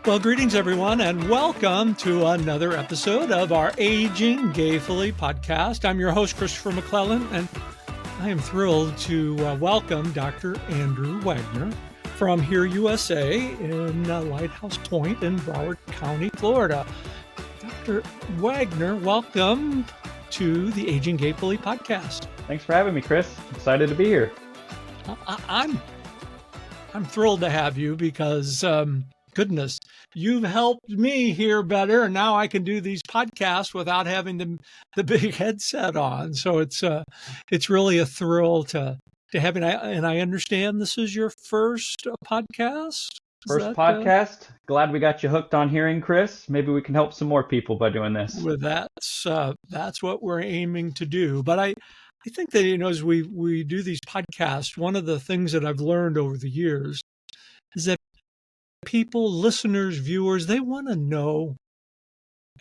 Well, greetings, everyone, and welcome to another episode of our Aging Gayfully podcast. I'm your host, Christopher MacLellan, and I am thrilled to welcome Dr. Andrew Wagner from Here USA in Lighthouse Point in Broward County, Florida. Dr. Wagner, welcome to the Aging Gayfully podcast. Thanks for having me, Chris. Excited to be here. I'm thrilled to have you because, goodness, you've helped me hear better, and now I can do these podcasts without having the big headset on. So it's really a thrill to have it. And I understand this is your first podcast. First podcast. Glad we got you hooked on hearing, Chris. Maybe we can help some more people by doing this. Well, that's what we're aiming to do. But I think that, as we do these podcasts, one of the things that I've learned over the years is that people, listeners, viewers, they want to know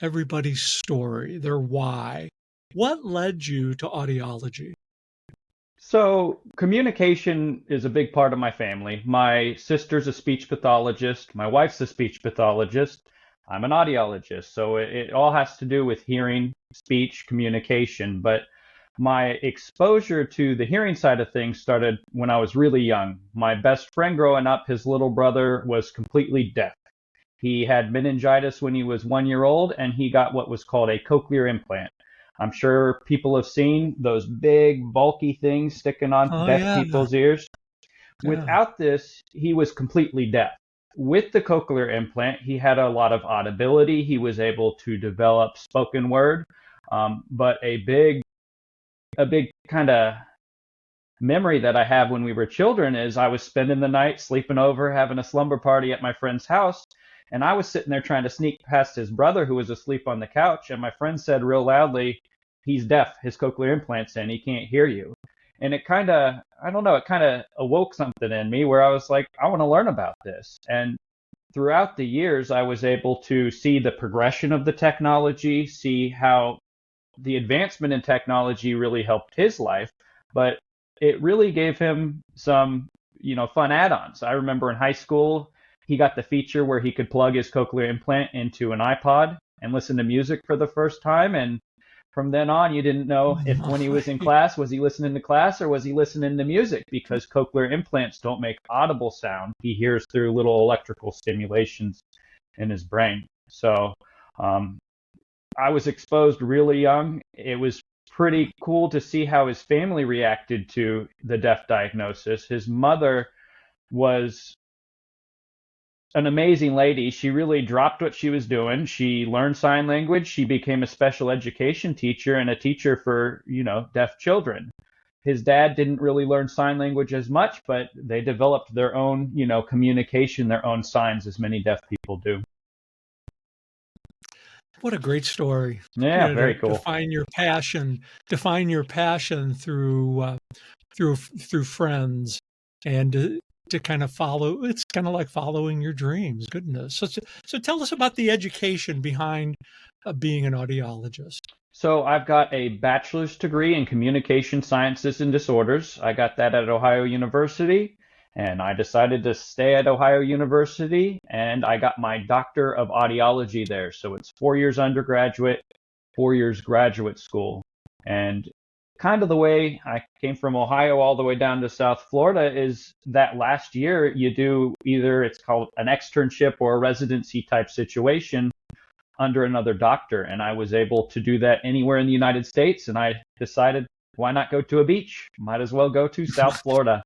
everybody's story, their why. What led you to audiology? So communication is a big part of my family. My sister's a speech pathologist. My wife's a speech pathologist. I'm an audiologist. So it all has to do with hearing, speech, communication. But my exposure to the hearing side of things started when I was really young. My best friend growing up, his little brother was completely deaf. He had meningitis when he was 1 year old, and he got what was called a cochlear implant. I'm sure people have seen those big, bulky things sticking on deaf people's ears. Yeah. Without this, he was completely deaf. With the cochlear implant, he had a lot of audibility. He was able to develop spoken word, but a big kind of memory that I have when we were children is I was spending the night sleeping over, having a slumber party at my friend's house, and I was sitting there trying to sneak past his brother who was asleep on the couch, and my friend said real loudly, "He's deaf, his cochlear implant's in, he can't hear you." And it kind of awoke something in me where I was like, I want to learn about this. And throughout the years, I was able to see the progression of the technology, see how the advancement in technology really helped his life, but it really gave him some, fun add-ons. I remember in high school, he got the feature where he could plug his cochlear implant into an iPod and listen to music for the first time. And from then on, you didn't know if when he was in class, was he listening to class or was he listening to music? Because cochlear implants don't make audible sound. He hears through little electrical stimulations in his brain. So, I was exposed really young. It was pretty cool to see how his family reacted to the deaf diagnosis. His mother was an amazing lady. She really dropped what she was doing. She learned sign language. She became a special education teacher and a teacher for, deaf children. His dad didn't really learn sign language as much, but they developed their own, communication, their own signs, as many deaf people do. What a great story! Yeah, very cool. Define your passion through friends, and to kind of follow. It's kind of like following your dreams. Goodness! So tell us about the education behind being an audiologist. So I've got a bachelor's degree in communication sciences and disorders. I got that at Ohio University. And I decided to stay at Ohio University, and I got my Doctor of Audiology there. So it's 4 years undergraduate, 4 years graduate school. And kind of the way I came from Ohio all the way down to South Florida is that last year you do either it's called an externship or a residency type situation under another doctor. And I was able to do that anywhere in the United States. And I decided, why not go to a beach? Might as well go to South Florida.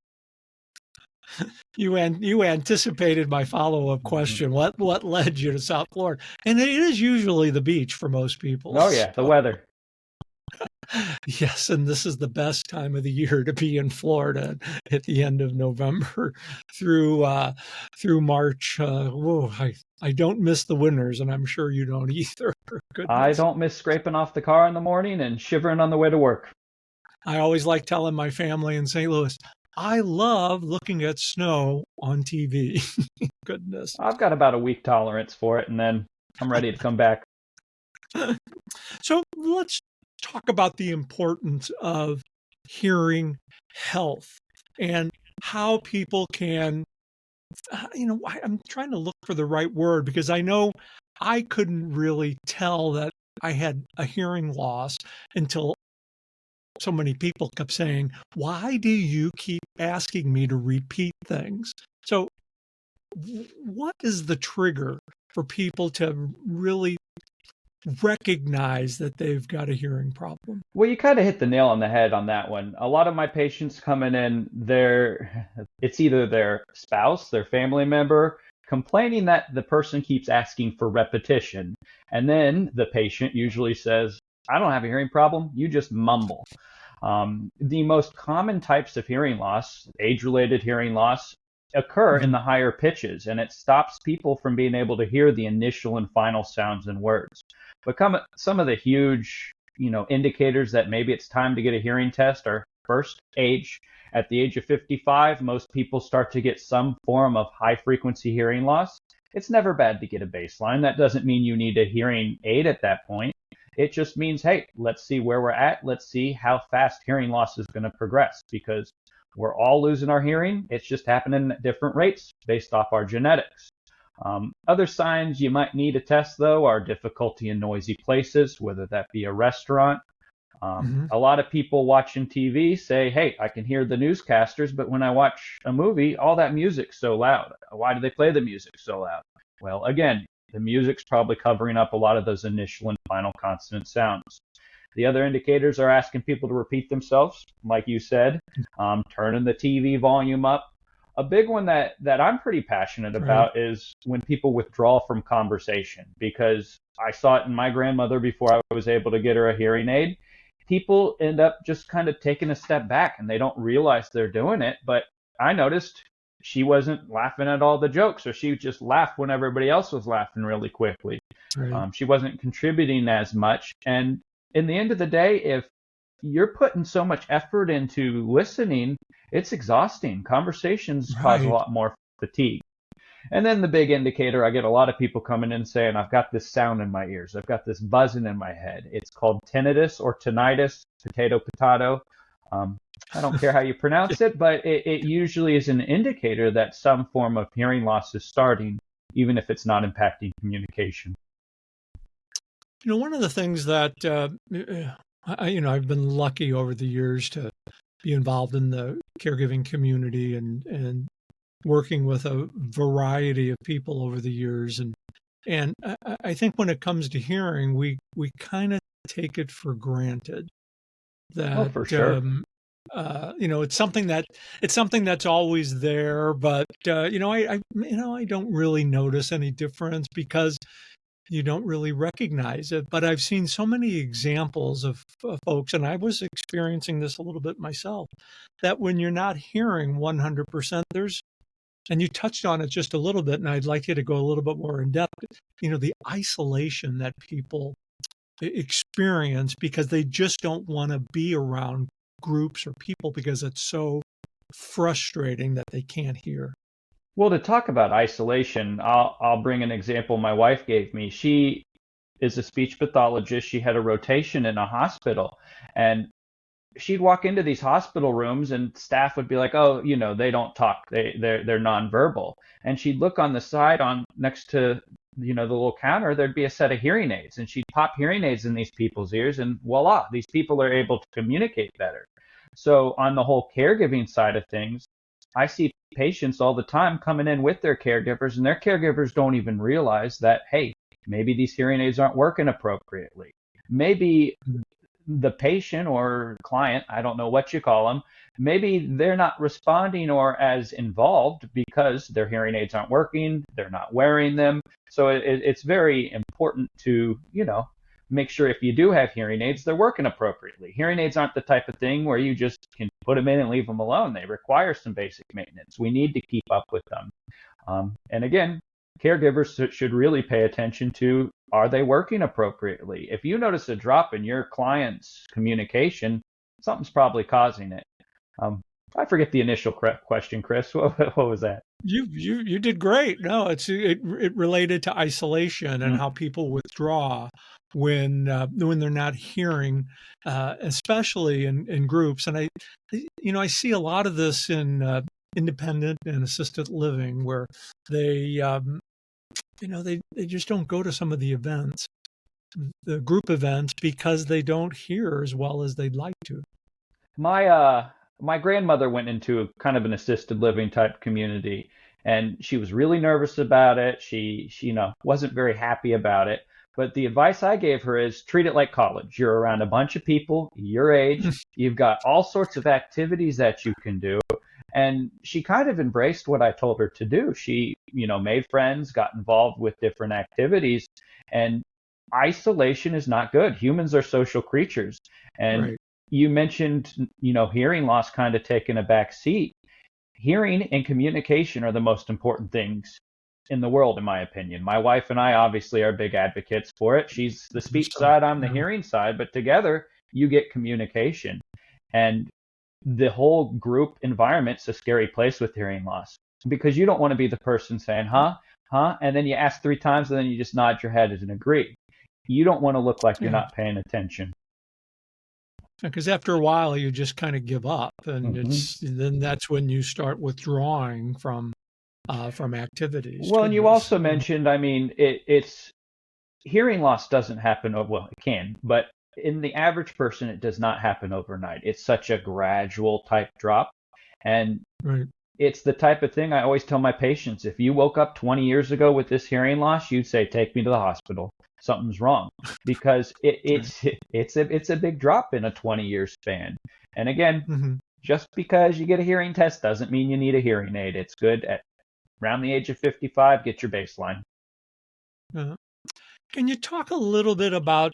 You anticipated my follow-up question. What led you to South Florida? And it is usually the beach for most people. Oh yeah, the weather. Yes, and this is the best time of the year to be in Florida at the end of November through March. I don't miss the winters, and I'm sure you don't either. Goodness. I don't miss scraping off the car in the morning and shivering on the way to work. I always like telling my family in St. Louis, I love looking at snow on TV. Goodness. I've got about a week tolerance for it, and then I'm ready to come back. So let's talk about the importance of hearing health and how people can I'm trying to look for the right word because I know I couldn't really tell that I had a hearing loss until so many people kept saying, "Why do you keep asking me to repeat things?" So, what is the trigger for people to really recognize that they've got a hearing problem? Well, you kind of hit the nail on the head on that one. A lot of my patients coming in, it's either their spouse, their family member, complaining that the person keeps asking for repetition. And then the patient usually says, I don't have a hearing problem, you just mumble. The most common types of hearing loss, age-related hearing loss, occur in Mhm. the higher pitches, and it stops people from being able to hear the initial and final sounds and words. But some of the huge, indicators that maybe it's time to get a hearing test are first age. At the age of 55, most people start to get some form of high frequency hearing loss. It's never bad to get a baseline. That doesn't mean you need a hearing aid at that point. It just means, hey, let's see where we're at. Let's see how fast hearing loss is going to progress because we're all losing our hearing. It's just happening at different rates based off our genetics. Other signs you might need a test, though, are difficulty in noisy places, whether that be a restaurant. Mhm. A lot of people watching TV say, hey, I can hear the newscasters, but when I watch a movie, all that music's so loud. Why do they play the music so loud? Well, again, the music's probably covering up a lot of those initial and final consonant sounds. The other indicators are asking people to repeat themselves, like you said, turning the TV volume up. A big one that I'm pretty passionate Right. about is when people withdraw from conversation, because I saw it in my grandmother before I was able to get her a hearing aid. People end up just kind of taking a step back and they don't realize they're doing it. But I noticed she wasn't laughing at all the jokes, or she just laughed when everybody else was laughing really quickly. Right. She wasn't contributing as much. And in the end of the day, if you're putting so much effort into listening, it's exhausting. Conversations cause a Right. lot more fatigue. And then the big indicator, I get a lot of people coming in saying, I've got this sound in my ears. I've got this buzzing in my head. It's called tinnitus or tinnitus, potato, potato. Um, I don't care how you pronounce it, but it usually is an indicator that some form of hearing loss is starting, even if it's not impacting communication. One of the things that I've been lucky over the years to be involved in the caregiving community and working with a variety of people over the years, and I think when it comes to hearing, we kind of take it for granted Oh, that for sure. it's something that's always there, but I don't really notice any difference because you don't really recognize it. But I've seen so many examples of folks, and I was experiencing this a little bit myself, that when you're not hearing 100%, and you touched on it just a little bit, and I'd like you to go a little bit more in depth, the isolation that people experience because they just don't want to be around groups or people because it's so frustrating that they can't hear. Well, to talk about isolation, I'll bring an example my wife gave me. She is a speech pathologist. She had a rotation in a hospital, and she'd walk into these hospital rooms and staff would be like, "Oh, they don't talk. They're nonverbal." And she'd look on the side on next to the little counter, there'd be a set of hearing aids, and she'd pop hearing aids in these people's ears, and voila, these people are able to communicate better. So on the whole caregiving side of things, I see patients all the time coming in with their caregivers, and their caregivers don't even realize that, hey, maybe these hearing aids aren't working appropriately. Maybe the patient or client, I don't know what you call them, maybe they're not responding or as involved because their hearing aids aren't working, they're not wearing them. So it's very important to, make sure if you do have hearing aids, they're working appropriately. Hearing aids aren't the type of thing where you just can put them in and leave them alone. They require some basic maintenance. We need to keep up with them. And again, caregivers should really pay attention to, are they working appropriately? If you notice a drop in your client's communication, something's probably causing it. Um, I forget the initial question, Chris. What was that? You did great. No, it related to isolation and Mm. how people withdraw when they're not hearing, especially in groups. And I see a lot of this in independent and assisted living where they, they just don't go to some of the events, the group events, because they don't hear as well as they'd like to. My grandmother went into a kind of an assisted living type community, and she was really nervous about it. She wasn't very happy about it. But the advice I gave her is treat it like college. You're around a bunch of people your age. You've got all sorts of activities that you can do. And she kind of embraced what I told her to do. She, made friends, got involved with different activities, and isolation is not good. Humans are social creatures. And Right. you mentioned, hearing loss kind of taking a back seat. Hearing and communication are the most important things in the world, in my opinion. My wife and I obviously are big advocates for it. She's the speech So, side, I'm the hearing side, but together you get communication. And the whole group environment's a scary place with hearing loss because you don't want to be the person saying, huh, and then you ask 3 times and then you just nod your head and agree. You don't want to look like you're yeah, not paying attention. because after a while you just kind of give up, and Hmm. then that's when you start withdrawing from activities. Well, and you Goodness. also mentioned, I mean, it's hearing loss doesn't happen, well, it can, but in the average person, it does not happen overnight. It's such a gradual type drop. And Right. it's the type of thing I always tell my patients. If you woke up 20 years ago with this hearing loss, you'd say, take me to the hospital. Something's wrong because Right. it's a big drop in a 20-year span. And again, Hmm. just because you get a hearing test doesn't mean you need a hearing aid. It's good at around the age of 55, get your baseline. Can you talk a little bit about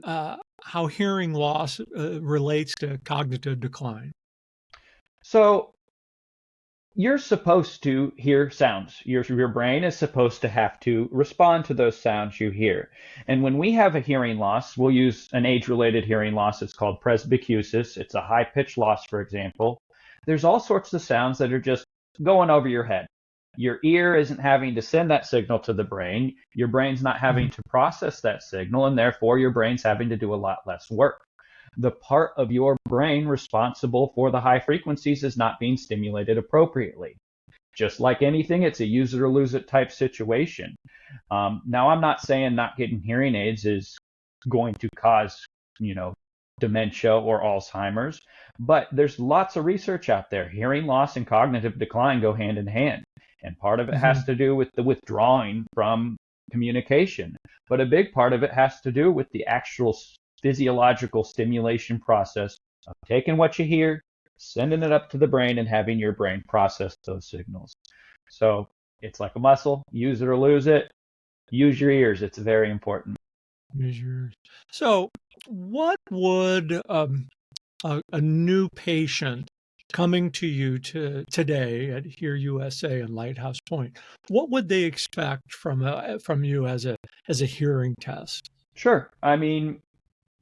how hearing loss relates to cognitive decline? So you're supposed to hear sounds. Your brain is supposed to have to respond to those sounds you hear. And when we have a hearing loss, we'll use an age-related hearing loss. It's called presbycusis. It's a high-pitched loss, for example. There's all sorts of sounds that are just going over your head. Your ear isn't having to send that signal to the brain. Your brain's not having Mhm. to process that signal, and therefore your brain's having to do a lot less work. The part of your brain responsible for the high frequencies is not being stimulated appropriately. Just like anything, it's a use it or lose it type situation. Now, I'm not saying not getting hearing aids is going to cause, you know, dementia or Alzheimer's, but there's lots of research out there. Hearing loss and cognitive decline go hand in hand. And part of it has Mhm. to do with the withdrawing from communication. But a big part of it has to do with the actual physiological stimulation process of taking what you hear, sending it up to the brain, and having your brain process those signals. So it's like a muscle, use it or lose it. Use your ears, it's very important. Use yours. So, what would a new patient coming to you today at Here USA and Lighthouse Point, what would they expect from you as a hearing test? Sure. I mean,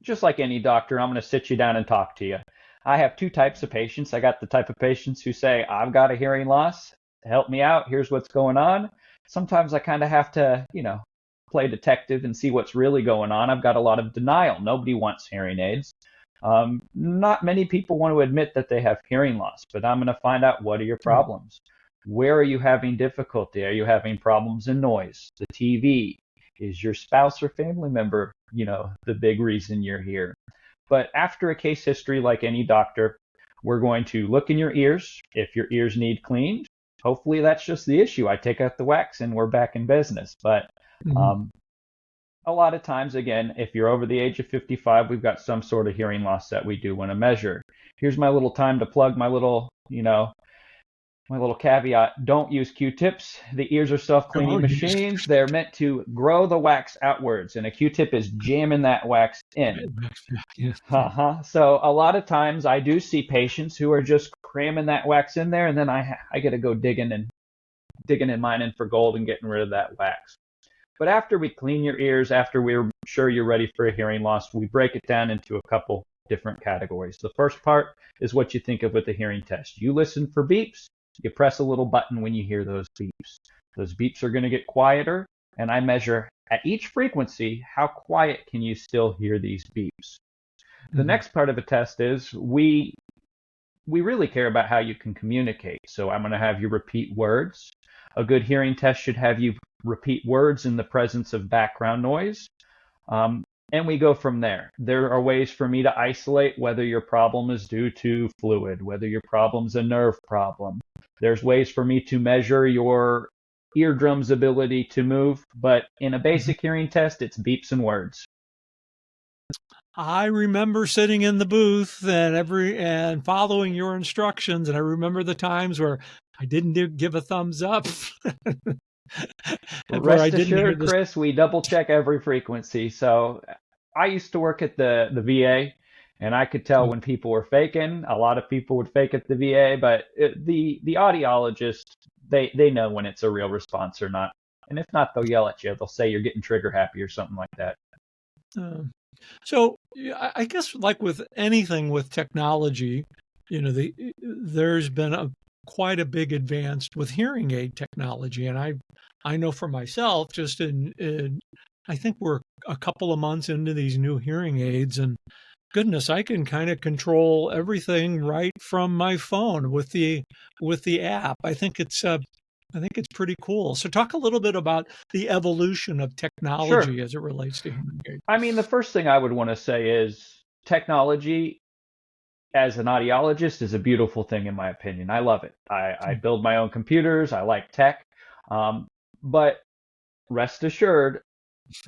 just like any doctor, I'm going to sit you down and talk to you. I have two types of patients. I got the type of patients who say, I've got a hearing loss. Help me out. Here's what's going on. Sometimes I kind of have to, play detective and see what's really going on. I've got a lot of denial. Nobody wants hearing aids. Not many people want to admit that they have hearing loss, but I'm going to find out what are your Right. problems. Where are you having difficulty? Are you having problems in noise? The TV? Is your spouse or family member, the big reason you're here? But after a case history, like any doctor, we're going to look in your ears. If your ears need cleaned, hopefully that's just the issue. I take out the wax and we're back in business. But Mhm. um, a lot of times, again, if you're over the age of 55, we've got some sort of hearing loss that we do want to measure. Here's my little time to plug my little caveat, don't use Q-tips. The ears are Oh, self-cleaning yes. machines. They're meant to grow the wax outwards, and a Q-tip is jamming that wax in. Yes. So a lot of times I do see patients who are just cramming that wax in there, and then I got to go digging and mining for gold and getting rid of that wax. But after we clean your ears, after we're sure you're ready for a hearing loss, we break it down into a couple different categories. The first part is what you think of with the hearing test. You listen for beeps. You press a little button when you hear those beeps. Those beeps are going to get quieter, and I measure at each frequency how quiet can you still hear these beeps. The Mhm. next part of the test is we we really care about how you can communicate. So I'm going to have you repeat words. A good hearing test should have you repeat words in the presence of background noise. And we go from there. There are ways for me to isolate whether your problem is due to fluid, whether your problem's a nerve problem. There's ways for me to measure your eardrum's ability to move, but in a basic hearing test, it's beeps and words. I remember sitting in the booth and following your instructions, and I remember the times where I didn't give a thumbs up. Where I Rest didn't hear assured, this. Chris, we double check every frequency. So I used to work at the VA, and I could tell when people were faking. A lot of people would fake at the VA, but the audiologist, they know when it's a real response or not. And if not, they'll yell at you. They'll say you're getting trigger happy or something like that. So I guess like with anything with technology, there's been quite a big advance with hearing aid technology. And I know for myself, just I think we're a couple of months into these new hearing aids, and goodness, I can kind of control everything right from my phone with the app. I think it's pretty cool. So talk a little bit about the evolution of technology Sure. as it relates to hearing aids. I mean, the first thing I would want to say is technology as an audiologist is a beautiful thing, in my opinion. I love it. I build my own computers. I like tech. But rest assured,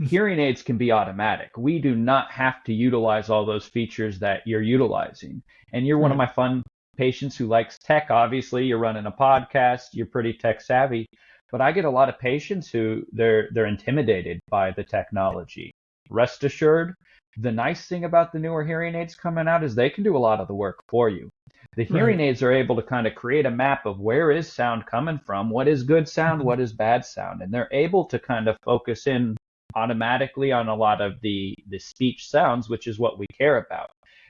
hearing aids can be automatic. We do not have to utilize all those features that you're utilizing. And you're one of my fun patients who likes tech. Obviously, you're running a podcast. You're pretty tech savvy. But I get a lot of patients who they're intimidated by the technology. Rest assured, the nice thing about the newer hearing aids coming out is they can do a lot of the work for you. The hearing aids are able to kind of create a map of where is sound coming from, what is good sound, what is bad sound, and they're able to kind of focus in automatically on a lot of the speech sounds, which is what we care about.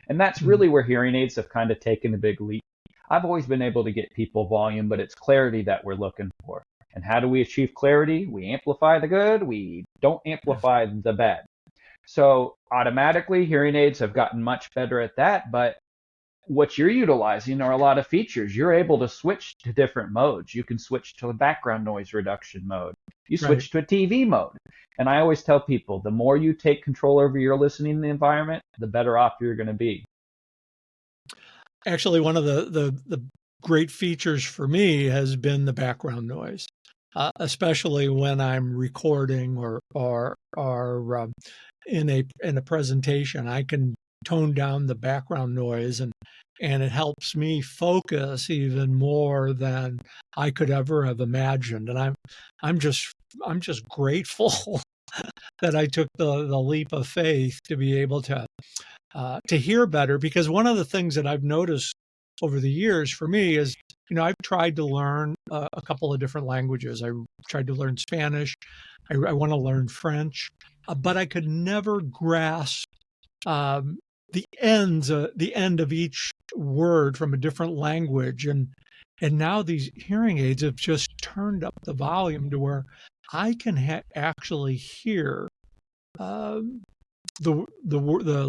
And that's really where hearing aids have kind of taken a big leap. I've always been able to get people volume, but it's clarity that we're looking for. And how do we achieve clarity? We amplify the good, we don't amplify the bad. So automatically, hearing aids have gotten much better at that, but what you're utilizing are a lot of features. You're able to switch to different modes. You can switch to a background noise reduction mode. You switch to a TV mode. And I always tell people, the more you take control over your listening environment, the better off you're going to be. Actually, one of the great features for me has been the background noise, especially when I'm recording or in a presentation. I can tone down the background noise, and it helps me focus even more than I could ever have imagined. And I'm just grateful that I took the leap of faith to be able to hear better, because one of the things that I've noticed over the years for me is, I've tried to learn a couple of different languages. I tried to learn Spanish. I want to learn French, but I could never grasp the end of each word from a different language. And now these hearing aids have just turned up the volume to where I can actually hear the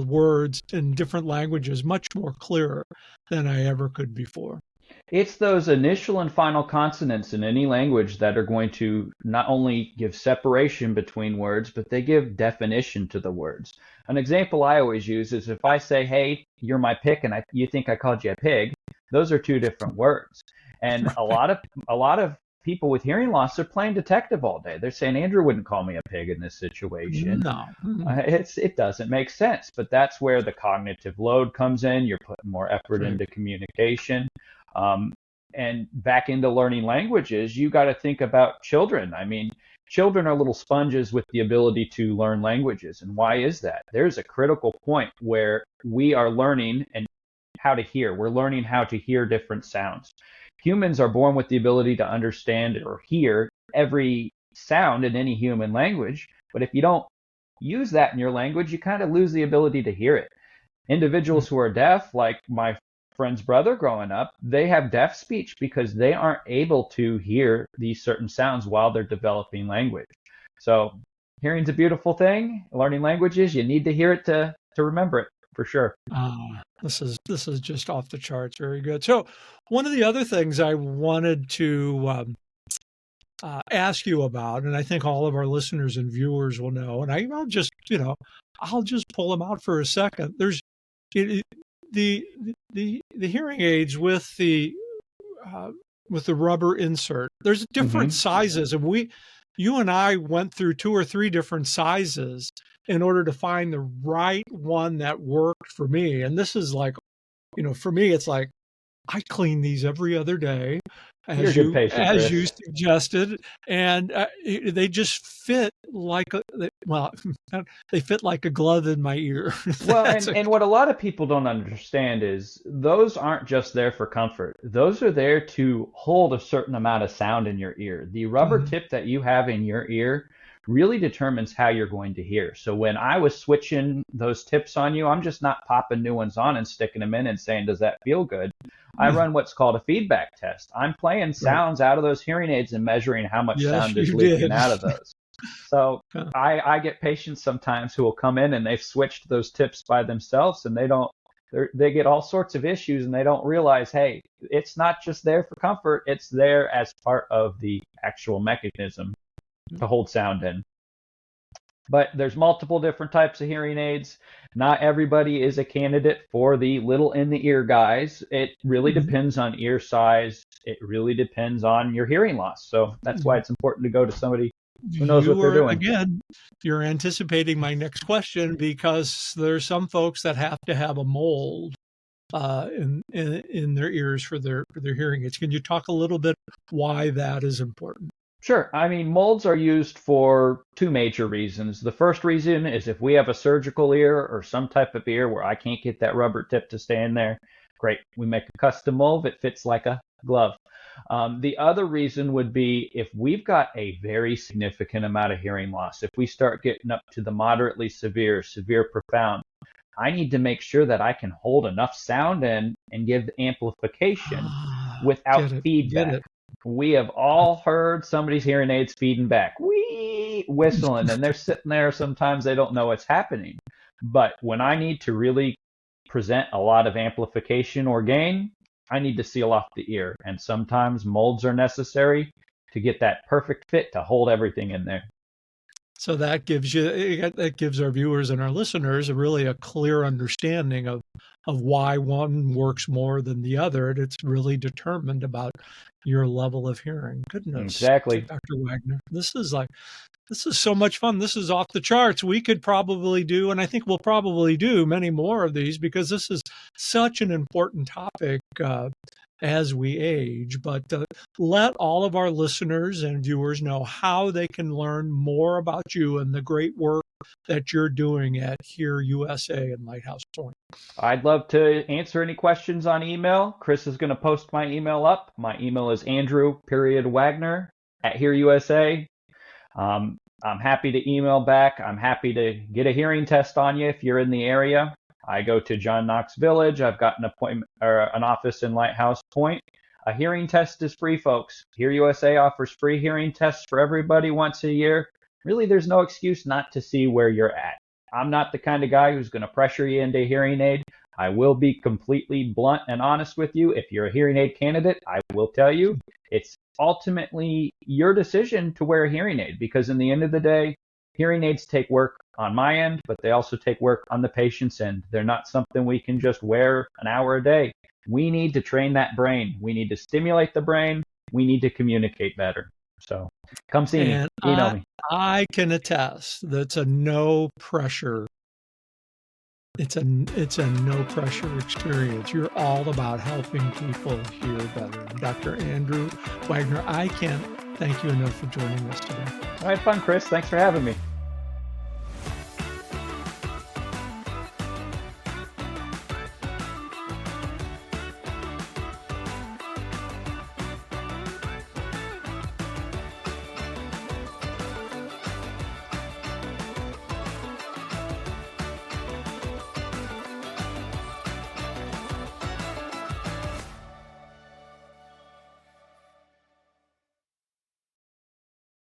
words in different languages much more clearer than I ever could before. It's those initial and final consonants in any language that are going to not only give separation between words, but they give definition to the words. An example I always use is if I say, hey, you're my pick, and you think I called you a pig, those are two different words. And a lot of people with hearing loss are playing detective all day. They're saying, Andrew wouldn't call me a pig in this situation. No. It doesn't make sense. But that's where the cognitive load comes in. You're putting more effort into communication. And back into learning languages, you got to think about children. I mean, children are little sponges with the ability to learn languages. And why is that? There's a critical point where we are learning and how to hear. We're learning how to hear different sounds. Humans are born with the ability to understand or hear every sound in any human language. But if you don't use that in your language, you kind of lose the ability to hear it. Individuals who are deaf, like my friend's brother growing up, they have deaf speech because they aren't able to hear these certain sounds while they're developing language. So hearing's a beautiful thing. Learning languages, you need to hear it to remember it, for sure. This is just off the charts. Very good. So one of the other things I wanted to ask you about, and I think all of our listeners and viewers will know, and I'll just I'll just pull them out for a second. There's the the hearing aids with the rubber insert. There's different sizes, and you and I went through 2 or 3 different sizes in order to find the right one that worked for me. And this is like, for me, it's like I clean these every other day, You're a good patient, as Chris. you suggested, and they just fit they fit like a glove in my ear. Well, and what a lot of people don't understand is those aren't just there for comfort. Those are there to hold a certain amount of sound in your ear. The rubber tip that you have in your ear really determines how you're going to hear. So when I was switching those tips on you, I'm just not popping new ones on and sticking them in and saying, does that feel good? I run what's called a feedback test. I'm playing sounds out of those hearing aids and measuring how much sound is leaking out of those. So I get patients sometimes who will come in and they've switched those tips by themselves and they get all sorts of issues and they don't realize, hey, it's not just there for comfort. It's there as part of the actual mechanism to hold sound in. But there's multiple different types of hearing aids. Not everybody is a candidate for the little in the ear guys. It really depends on ear size. It really depends on your hearing loss. So that's why it's important to go to somebody who knows what they're doing. Again, you're anticipating my next question, because there's some folks that have to have a mold in their ears for their hearing aids. Can you talk a little bit why that is important? Sure. I mean, molds are used for 2 major reasons. The first reason is if we have a surgical ear or some type of ear where I can't get that rubber tip to stay in there, great. We make a custom mold. It fits like a glove. The other reason would be if we've got a very significant amount of hearing loss, if we start getting up to the moderately severe, profound, I need to make sure that I can hold enough sound in and give amplification without feedback. We have all heard somebody's hearing aids feeding back, whistling, and they're sitting there. Sometimes they don't know what's happening. But when I need to really present a lot of amplification or gain, I need to seal off the ear. And sometimes molds are necessary to get that perfect fit to hold everything in there. So that gives our viewers and our listeners a clear understanding of why one works more than the other. And it's really determined about your level of hearing. Goodness. Exactly. Dr. Wagner. This is so much fun. This is off the charts. We could probably do, and I think we'll probably do many more of these, because this is such an important topic as we age. But let all of our listeners and viewers know how they can learn more about you and the great work that you're doing at Hear USA and Lighthouse Point. I'd love to answer any questions on email. Chris is going to post my email up. My email is Andrew.Wagner@HearUSA. I'm happy to email back. I'm happy to get a hearing test on you if you're in the area. I go to John Knox Village. I've got an appointment or an office in Lighthouse Point. A hearing test is free, folks. Hear USA offers free hearing tests for everybody once a year. Really, there's no excuse not to see where you're at. I'm not the kind of guy who's going to pressure you into a hearing aid. I will be completely blunt and honest with you. If you're a hearing aid candidate, I will tell you it's ultimately your decision to wear a hearing aid, because in the end of the day, hearing aids take work on my end, but they also take work on the patient's end. They're not something we can just wear an hour a day. We need to train that brain. We need to stimulate the brain. We need to communicate better. So come see me, email me. I can attest that's a no pressure. It's a no pressure experience. You're all about helping people hear better. Dr. Andrew Wagner, I can't thank you enough for joining us today. All right, fun, Chris. Thanks for having me.